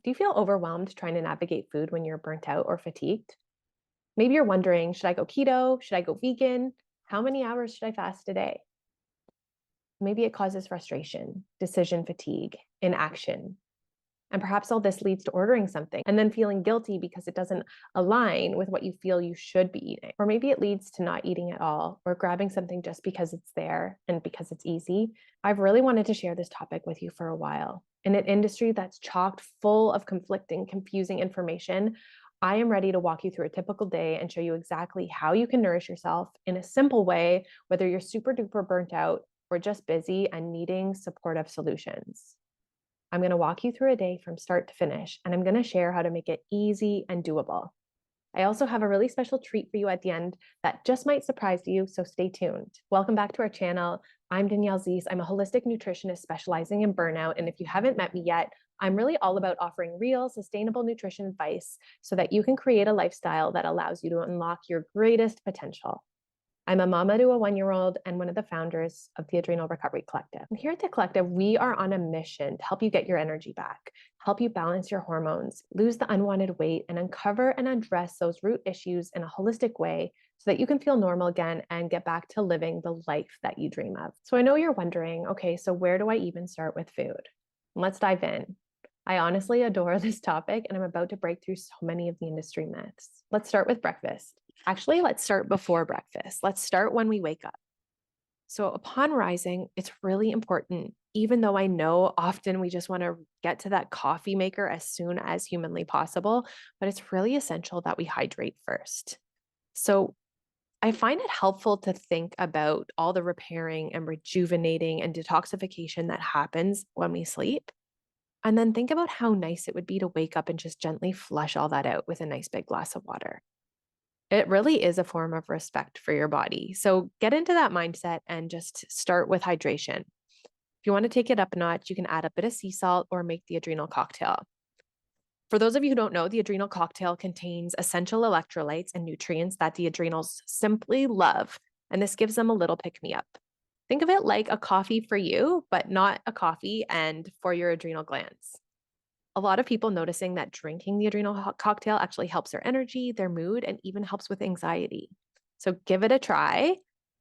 Do you feel overwhelmed trying to navigate food when you're burnt out or fatigued? Maybe you're wondering, should I go keto? Should I go vegan? How many hours should I fast a day? Maybe it causes frustration, decision fatigue, inaction. And perhaps all this leads to ordering something and then feeling guilty because it doesn't align with what you feel you should be eating. Or maybe it leads to not eating at all or grabbing something just because it's there and because it's easy. I've really wanted to share this topic with you for a while. In an industry that's chocked full of conflicting, confusing information, I am ready to walk you through a typical day and show you exactly how you can nourish yourself in a simple way, whether you're super duper burnt out or just busy and needing supportive solutions. I'm going to walk you through a day from start to finish, and I'm going to share how to make it easy and doable. I also have a really special treat for you at the end that just might surprise you, so stay tuned. Welcome back to our channel. I'm Danielle Zeese. I'm a holistic nutritionist specializing in burnout, and if you haven't met me yet, I'm really all about offering real, sustainable nutrition advice so that you can create a lifestyle that allows you to unlock your greatest potential. I'm a mama to a 1-year-old and one of the founders of the Adrenal Recovery Collective. And here at the Collective, we are on a mission to help you get your energy back, help you balance your hormones, lose the unwanted weight, and uncover and address those root issues in a holistic way so that you can feel normal again and get back to living the life that you dream of. So I know you're wondering, okay, so where do I even start with food? Let's dive in. I honestly adore this topic, and I'm about to break through so many of the industry myths. Let's start with breakfast. Actually, let's start before breakfast. Let's start when we wake up. So, upon rising, it's really important, even though I know often we just want to get to that coffee maker as soon as humanly possible, but it's really essential that we hydrate first. So, I find it helpful to think about all the repairing and rejuvenating and detoxification that happens when we sleep. And then think about how nice it would be to wake up and just gently flush all that out with a nice big glass of water. It really is a form of respect for your body. So get into that mindset and just start with hydration. If you want to take it up a notch, you can add a bit of sea salt or make the adrenal cocktail. For those of you who don't know, the adrenal cocktail contains essential electrolytes and nutrients that the adrenals simply love, and this gives them a little pick me up. Think of it like a coffee for you, but not a coffee and for your adrenal glands. A lot of people noticing that drinking the adrenal cocktail actually helps their energy, their mood, and even helps with anxiety. So give it a try.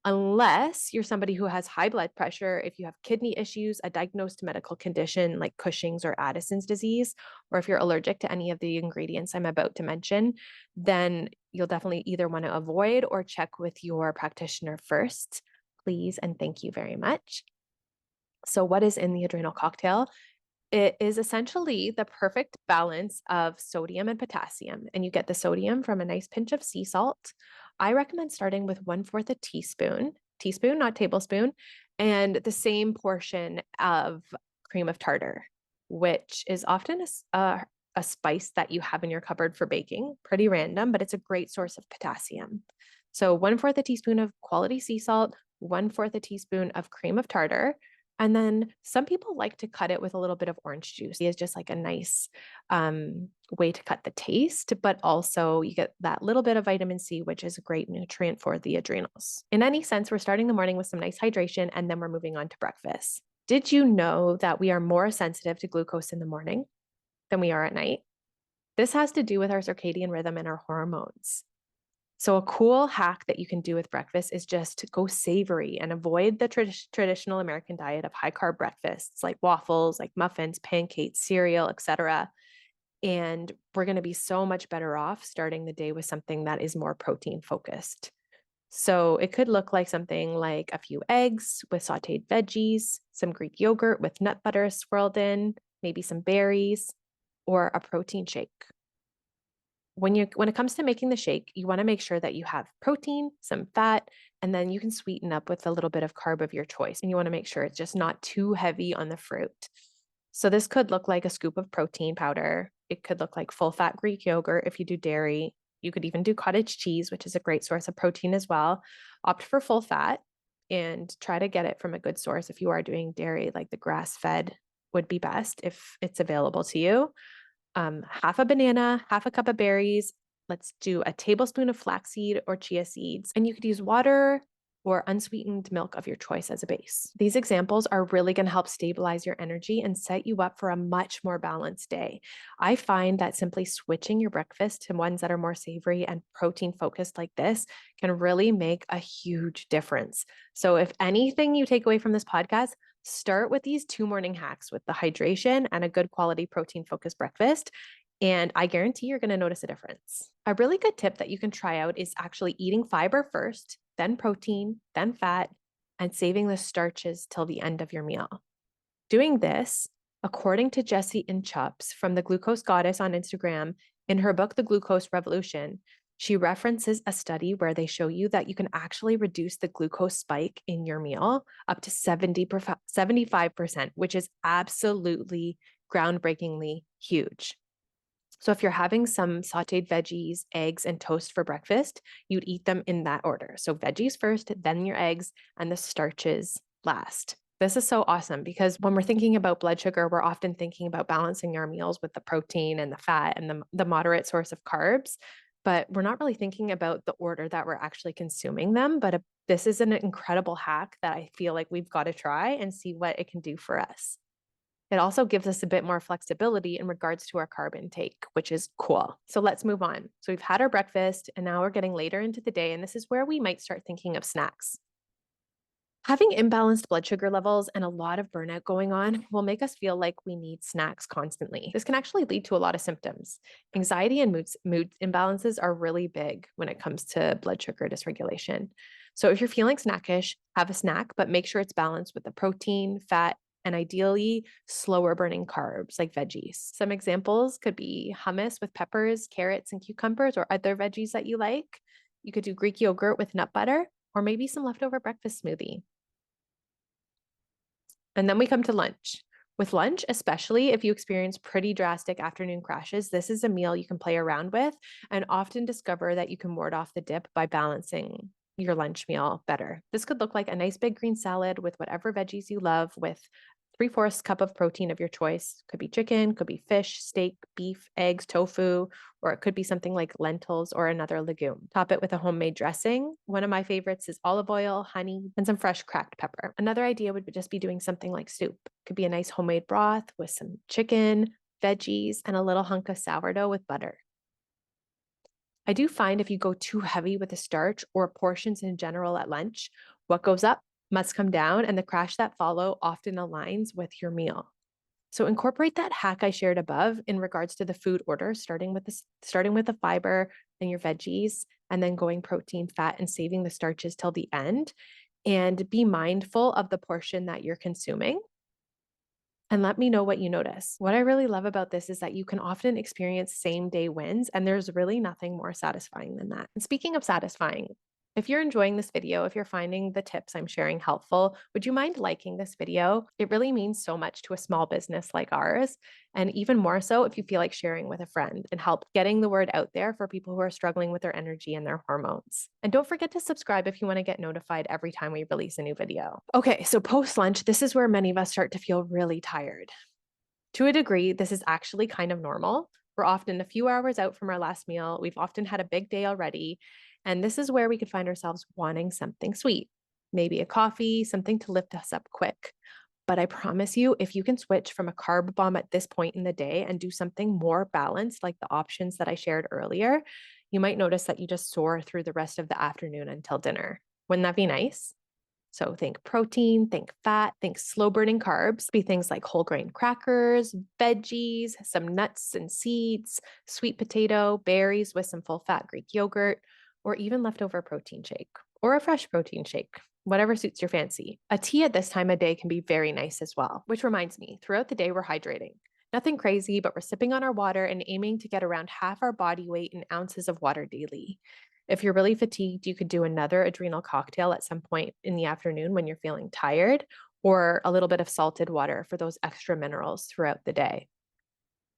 Unless you're somebody who has high blood pressure, if you have kidney issues, a diagnosed medical condition like Cushing's or Addison's disease, or if you're allergic to any of the ingredients I'm about to mention, then you'll definitely either want to avoid or check with your practitioner first. Please and thank you very much. So, what is in the adrenal cocktail? It is essentially the perfect balance of sodium and potassium, and you get the sodium from a nice pinch of sea salt. I recommend starting with 1/4 a teaspoon, not tablespoon, and the same portion of cream of tartar, which is often a spice that you have in your cupboard for baking. Pretty random, but it's a great source of potassium. So 1/4 a teaspoon of quality sea salt, 1/4 a teaspoon of cream of tartar, and then some people like to cut it with a little bit of orange juice. It's just like a nice way to cut the taste, but also you get that little bit of vitamin C, which is a great nutrient for the adrenals. In any sense, we're starting the morning with some nice hydration, and then we're moving on to breakfast. Did you know that we are more sensitive to glucose in the morning than we are at night? This has to do with our circadian rhythm and our hormones. So a cool hack that you can do with breakfast is just to go savory and avoid the traditional American diet of high carb breakfasts like waffles, like muffins, pancakes, cereal, etc. And we're going to be so much better off starting the day with something that is more protein focused. So it could look like something like a few eggs with sauteed veggies, some Greek yogurt with nut butter swirled in, maybe some berries, or a protein shake. When it comes to making the shake, you want to make sure that you have protein, some fat, and then you can sweeten up with a little bit of carb of your choice. And you want to make sure it's just not too heavy on the fruit. So this could look like a scoop of protein powder. It could look like full fat Greek yogurt if you do dairy. You could even do cottage cheese, which is a great source of protein as well. Opt for full fat and try to get it from a good source. If you are doing dairy, like the grass fed would be best if it's available to you. Half a banana, half a cup of berries. Let's do a tablespoon of flaxseed or chia seeds. And you could use water or unsweetened milk of your choice as a base. These examples are really going to help stabilize your energy and set you up for a much more balanced day. I find that simply switching your breakfast to ones that are more savory and protein focused like this can really make a huge difference. So, if anything you take away from this podcast, start with these 2 morning hacks with the hydration and a good quality protein focused breakfast. And I guarantee you're going to notice a difference. A really good tip that you can try out is actually eating fiber first, then protein, then fat, and saving the starches till the end of your meal. Doing this, according to Jessie Inchops from the Glucose Goddess on Instagram, in her book, The Glucose Revolution, she references a study where they show you that you can actually reduce the glucose spike in your meal up to 75%, which is absolutely groundbreakingly huge. So if you're having some sauteed veggies, eggs, and toast for breakfast, you'd eat them in that order. So veggies first, then your eggs, and the starches last. This is so awesome because when we're thinking about blood sugar, we're often thinking about balancing our meals with the protein and the fat and the moderate source of carbs, but we're not really thinking about the order that we're actually consuming them. But this is an incredible hack that I feel like we've got to try and see what it can do for us. It also gives us a bit more flexibility in regards to our carb intake, which is cool. So let's move on. So we've had our breakfast and now we're getting later into the day, and this is where we might start thinking of snacks. Having imbalanced blood sugar levels and a lot of burnout going on will make us feel like we need snacks constantly. This can actually lead to a lot of symptoms. Anxiety and mood imbalances are really big when it comes to blood sugar dysregulation. So if you're feeling snackish, have a snack, but make sure it's balanced with the protein, fat, and ideally slower burning carbs like veggies. Some examples could be hummus with peppers, carrots, and cucumbers, or other veggies that you like. You could do Greek yogurt with nut butter, or maybe some leftover breakfast smoothie. And then we come to lunch. With lunch, especially if you experience pretty drastic afternoon crashes, this is a meal you can play around with and often discover that you can ward off the dip by balancing your lunch meal better. This could look like a nice big green salad with whatever veggies you love, with 3/4 cup of protein of your choice. Could be chicken, could be fish, steak, beef, eggs, tofu, or it could be something like lentils or another legume. Top it with a homemade dressing. One of my favorites is olive oil, honey, and some fresh cracked pepper. Another idea would just be doing something like soup. Could be a nice homemade broth with some chicken, veggies, and a little hunk of sourdough with butter. I do find if you go too heavy with the starch or portions in general at lunch, what goes up must come down, and the crash that follow often aligns with your meal. So incorporate that hack I shared above in regards to the food order, starting with the fiber, then your veggies, and then going protein, fat, and saving the starches till the end. And be mindful of the portion that you're consuming and let me know what you notice. What I really love about this is that you can often experience same day wins, and there's really nothing more satisfying than that. And speaking of satisfying, if you're enjoying this video, if you're finding the tips I'm sharing helpful, would you mind liking this video? It really means so much to a small business like ours. And even more so if you feel like sharing with a friend and help getting the word out there for people who are struggling with their energy and their hormones. And don't forget to subscribe if you want to get notified every time we release a new video. Okay, so post lunch, this is where many of us start to feel really tired. To a degree, this is actually kind of normal. We're often a few hours out from our last meal. We've often had a big day already. And this is where we could find ourselves wanting something sweet, maybe a coffee, something to lift us up quick. But I promise you, if you can switch from a carb bomb at this point in the day and do something more balanced, like the options that I shared earlier, you might notice that you just soar through the rest of the afternoon until dinner. Wouldn't that be nice? So think protein, think fat, think slow burning carbs, be things like whole grain crackers, veggies, some nuts and seeds, sweet potato, berries with some full fat Greek yogurt, or even leftover protein shake or a fresh protein shake, whatever suits your fancy. A tea at this time of day can be very nice as well, which reminds me, throughout the day, we're hydrating. Nothing crazy, but we're sipping on our water and aiming to get around half our body weight in ounces of water daily. If you're really fatigued, you could do another adrenal cocktail at some point in the afternoon when you're feeling tired, or a little bit of salted water for those extra minerals throughout the day.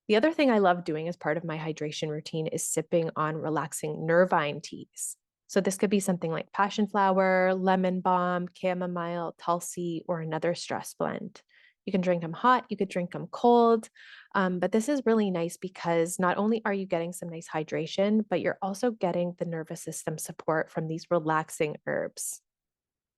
The other thing I love doing as part of my hydration routine is sipping on relaxing nervine teas. So this could be something like passion flower, lemon balm, chamomile, tulsi, or another stress blend. You can drink them hot, you could drink them cold. But this is really nice because not only are you getting some nice hydration, but you're also getting the nervous system support from these relaxing herbs.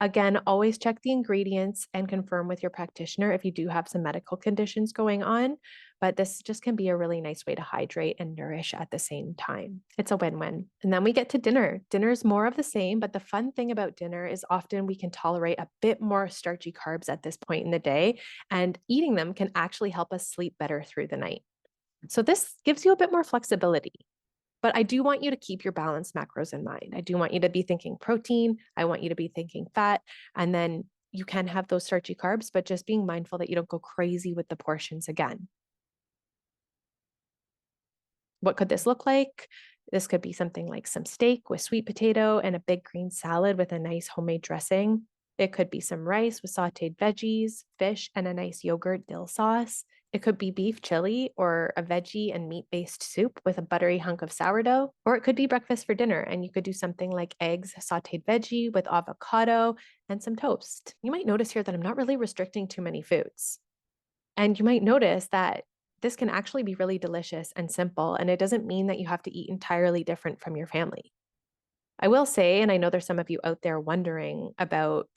Again, always check the ingredients and confirm with your practitioner if you do have some medical conditions going on. But this just can be a really nice way to hydrate and nourish at the same time. It's a win-win. And then we get to dinner. Dinner is more of the same, but the fun thing about dinner is often we can tolerate a bit more starchy carbs at this point in the day, and eating them can actually help us sleep better through the night. So this gives you a bit more flexibility. But I do want you to keep your balanced macros in mind. I do want you to be thinking protein. I want you to be thinking fat. And then you can have those starchy carbs, but just being mindful that you don't go crazy with the portions again. What could this look like? This could be something like some steak with sweet potato and a big green salad with a nice homemade dressing. It could be some rice with sauteed veggies, fish, and a nice yogurt dill sauce. It could be beef chili or a veggie and meat-based soup with a buttery hunk of sourdough. Or it could be breakfast for dinner, and you could do something like eggs, sauteed veggie with avocado, and some toast. You might notice here that I'm not really restricting too many foods. And you might notice that this can actually be really delicious and simple, and it doesn't mean that you have to eat entirely different from your family. I will say, and I know there's some of you out there wondering about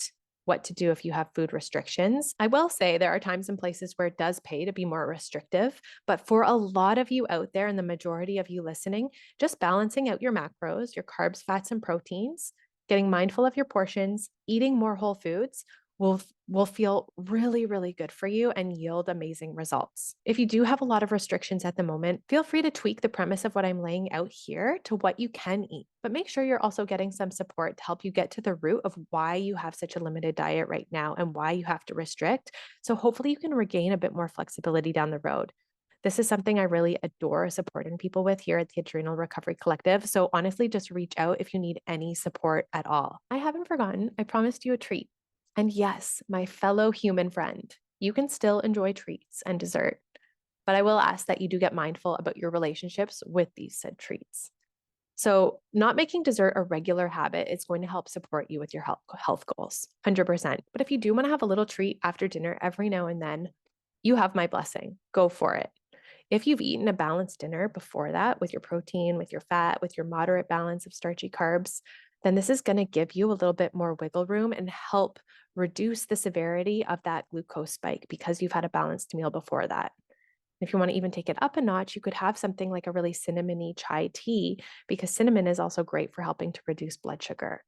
what to do if you have food restrictions. I will say there are times and places where it does pay to be more restrictive, but for a lot of you out there and the majority of you listening, just balancing out your macros, your carbs, fats, and proteins, getting mindful of your portions, eating more whole foods will feel really, really good for you and yield amazing results. If you do have a lot of restrictions at the moment, feel free to tweak the premise of what I'm laying out here to what you can eat, but make sure you're also getting some support to help you get to the root of why you have such a limited diet right now and why you have to restrict. So hopefully you can regain a bit more flexibility down the road. This is something I really adore supporting people with here at the Adrenal Recovery Collective. So honestly, just reach out if you need any support at all. I haven't forgotten, I promised you a treat. And yes, my fellow human friend, you can still enjoy treats and dessert, but I will ask that you do get mindful about your relationships with these said treats. So, not making dessert a regular habit is going to help support you with your health goals, 100%. But if you do want to have a little treat after dinner every now and then, you have my blessing. Go for it. If you've eaten a balanced dinner before that with your protein, with your fat, with your moderate balance of starchy carbs, then this is going to give you a little bit more wiggle room and help reduce the severity of that glucose spike because you've had a balanced meal before that. If you want to even take it up a notch, you could have something like a really cinnamony chai tea because cinnamon is also great for helping to reduce blood sugar.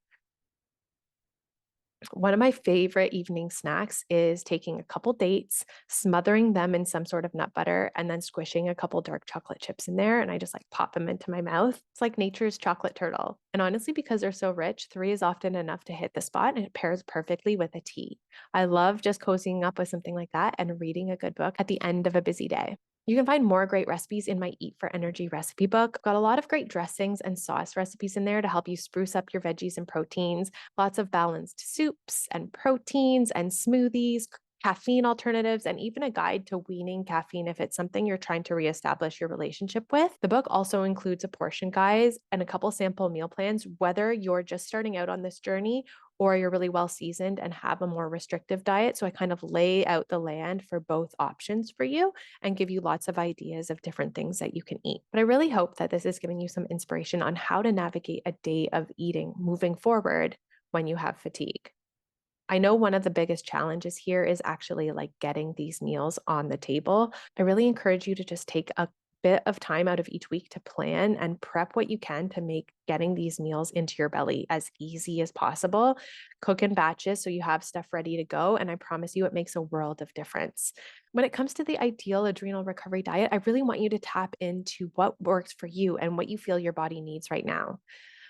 One of my favorite evening snacks is taking a couple dates, smothering them in some sort of nut butter, and then squishing a couple dark chocolate chips in there. And I just like pop them into my mouth. It's like nature's chocolate turtle. And honestly, because they're so rich, three is often enough to hit the spot and it pairs perfectly with a tea. I love just cozying up with something like that and reading a good book at the end of a busy day. You can find more great recipes in my Eat for Energy recipe book. Got a lot of great dressings and sauce recipes in there to help you spruce up your veggies and proteins. Lots of balanced soups and proteins and smoothies, caffeine alternatives, and even a guide to weaning caffeine if it's something you're trying to reestablish your relationship with. The book also includes a portion guide and a couple sample meal plans, whether you're just starting out on this journey or you're really well seasoned and have a more restrictive diet. So I kind of lay out the land for both options for you and give you lots of ideas of different things that you can eat. But I really hope that this is giving you some inspiration on how to navigate a day of eating moving forward when you have fatigue. I know one of the biggest challenges here is actually like getting these meals on the table. I really encourage you to just take a bit of time out of each week to plan and prep what you can to make getting these meals into your belly as easy as possible. Cook in batches so you have stuff ready to go. And I promise you, it makes a world of difference. When it comes to the ideal adrenal recovery diet, I really want you to tap into what works for you and what you feel your body needs right now.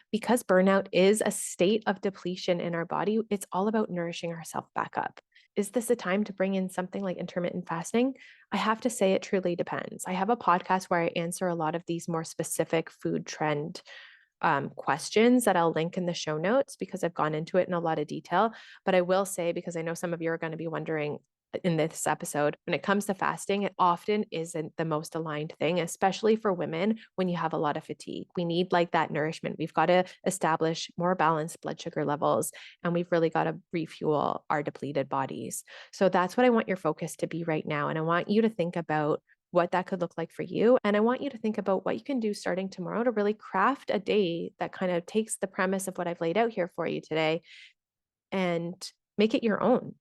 Because burnout is a state of depletion in our body, it's all about nourishing ourselves back up. Is this a time to bring in something like intermittent fasting? I have to say it truly depends. I have a podcast where I answer a lot of these more specific food trend questions that I'll link in the show notes because I've gone into it in a lot of detail. But I will say, because I know some of you are going to be wondering in this episode, when it comes to fasting, it often isn't the most aligned thing, especially for women when you have a lot of fatigue. We need like that nourishment. We've got to establish more balanced blood sugar levels, and we've really got to refuel our depleted bodies. So that's what I want your focus to be right now. And I want you to think about what that could look like for you. And I want you to think about what you can do starting tomorrow to really craft a day that kind of takes the premise of what I've laid out here for you today and make it your own.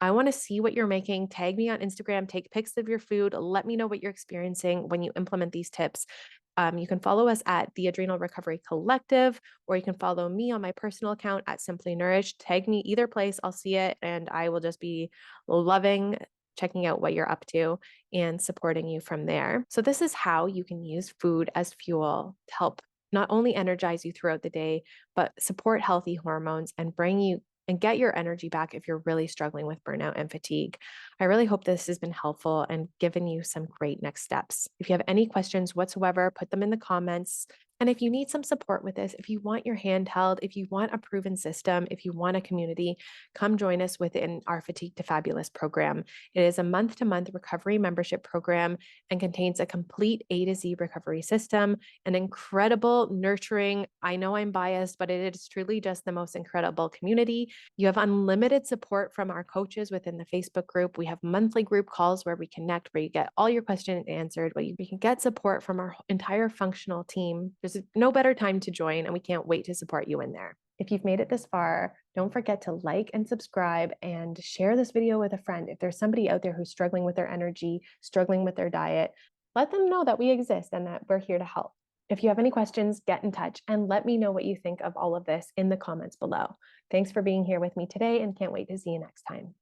I want to see what you're making. Tag me on Instagram, take pics of your food. Let me know what you're experiencing when you implement these tips. You can follow us at the Adrenal Recovery Collective, or you can follow me on my personal account at Simply Nourish. Tag me either place, I'll see it, and I will just be loving checking out what you're up to and supporting you from there. So, this is how you can use food as fuel to help not only energize you throughout the day, but support healthy hormones and bring you and get your energy back if you're really struggling with burnout and fatigue. I really hope this has been helpful and given you some great next steps. If you have any questions whatsoever, put them in the comments. And if you need some support with this, if you want your hand held, if you want a proven system, if you want a community, come join us within our Fatigue to Fabulous program. It is a month-to-month recovery membership program and contains a complete A to Z recovery system, an incredible, nurturing, I know I'm biased, but it is truly just the most incredible community. You have unlimited support from our coaches within the Facebook group. We have monthly group calls where we connect, where you get all your questions answered, where you can get support from our entire functional team. There's no better time to join, and we can't wait to support you in there. If you've made it this far, don't forget to like and subscribe and share this video with a friend. If there's somebody out there who's struggling with their energy, struggling with their diet, let them know that we exist and that we're here to help. If you have any questions, get in touch and let me know what you think of all of this in the comments below. Thanks for being here with me today and can't wait to see you next time.